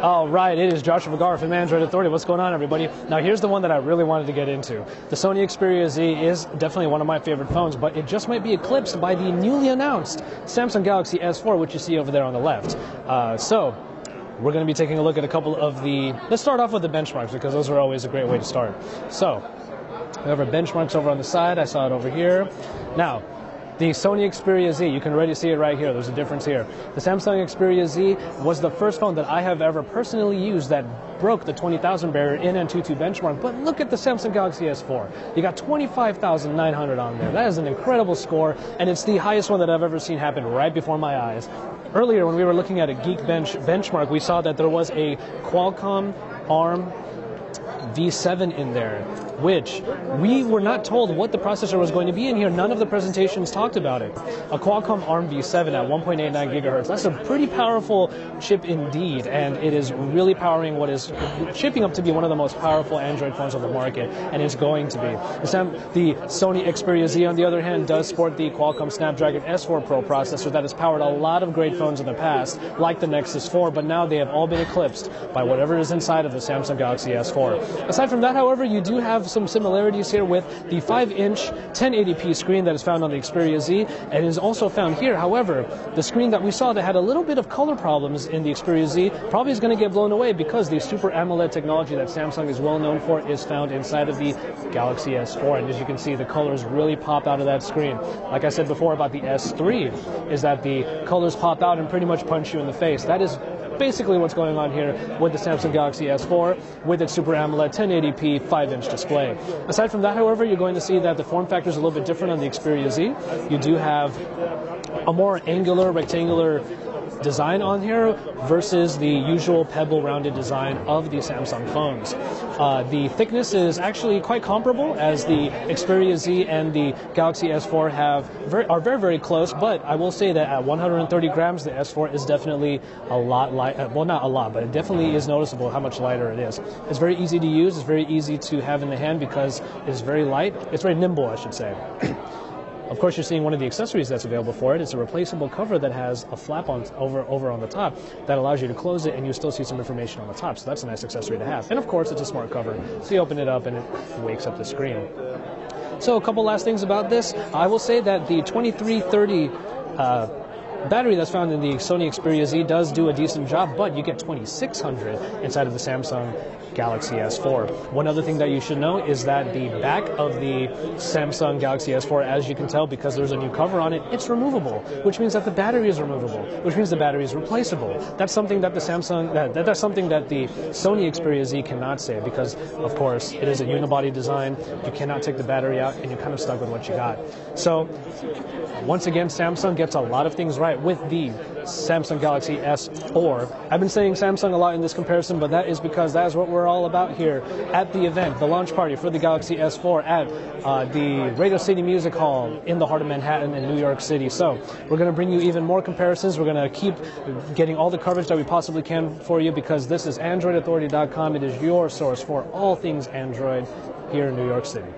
All right, it is Joshua Vergara from Android Authority. What's going on, everybody? Now, here's the one that I really wanted to get into. The Sony Xperia Z is definitely one of my favorite phones, but it just might be eclipsed by the newly announced Samsung Galaxy S4, which you see over there on the left. So we're going to be taking a look at a couple of the... Let's start off with the benchmarks, because those are always a great way to start. So we have our benchmarks over on the side. I saw it over here. Now, the Sony Xperia Z, you can already see it right here. There's a difference here. The Samsung Xperia Z was the first phone that I have ever personally used that broke the 20,000 barrier in Antutu benchmark. But look at the Samsung Galaxy S4. You got 25,900 on there. That is an incredible score, and it's the highest one that I've ever seen happen right before my eyes. Earlier, when we were looking at a Geekbench benchmark, we saw that there was a Qualcomm ARM V7 in there, which we were not told what the processor was going to be in here. None of the presentations talked about it. A Qualcomm ARM V7 at 1.89 gigahertz. That's a pretty powerful chip indeed, and it is really powering what is shaping up to be one of the most powerful Android phones on the market, and it's going to be. The Sony Xperia Z, on the other hand, does sport the Qualcomm Snapdragon S4 Pro processor that has powered a lot of great phones in the past, like the Nexus 4, but now they have all been eclipsed by whatever is inside of the Samsung Galaxy S4. Aside from that, however, you do have some similarities here with the 5-inch 1080p screen that is found on the Xperia Z and is also found here. However, the screen that we saw that had a little bit of color problems in the Xperia Z probably is going to get blown away because the Super AMOLED technology that Samsung is well known for is found inside of the Galaxy S4. And as you can see, the colors really pop out of that screen. Like I said before about the S3, is that the colors pop out and pretty much punch you in the face. That is basically what's going on here with the Samsung Galaxy S4 with its Super AMOLED 1080p 5-inch display. Aside from that, however, you're going to see that the form factor is a little bit different on the Xperia Z. You do have a more angular, rectangular design on here versus the usual pebble rounded design of the Samsung phones. The thickness is actually quite comparable, as the Xperia Z and the Galaxy S4 are very, very close, but I will say that at 130 grams, the S4 is definitely a lot light. Well, not a lot, but it definitely is noticeable how much lighter it is. It's very easy to use. It's very easy to have in the hand because it's very light. It's very nimble, I should say. Of course, you're seeing one of the accessories that's available for it. It's a replaceable cover that has a flap over on the top that allows you to close it, and you still see some information on the top. So that's a nice accessory to have. And of course, it's a smart cover. So you open it up and it wakes up the screen. So a couple last things about this. I will say that the 2330 battery that's found in the Sony Xperia Z does do a decent job, but you get 2600 inside of the Samsung Galaxy S4. One other thing that you should know is that the back of the Samsung Galaxy S4, as you can tell, because there's a new cover on it, it's removable, which means that the battery is removable, which means the battery is replaceable. That's something that the that's something that the Sony Xperia Z cannot say, because of course it is a unibody design. You cannot take the battery out, and you're kind of stuck with what you got. So once again, Samsung gets a lot of things right with the Samsung Galaxy S4. I've been saying Samsung a lot in this comparison, but that is because that is what we're all about here at the event, the launch party for the Galaxy S4 at the Radio City Music Hall in the heart of Manhattan in New York City. So we're going to bring you even more comparisons. We're going to keep getting all the coverage that we possibly can for you, because this is AndroidAuthority.com. It is your source for all things Android here in New York City.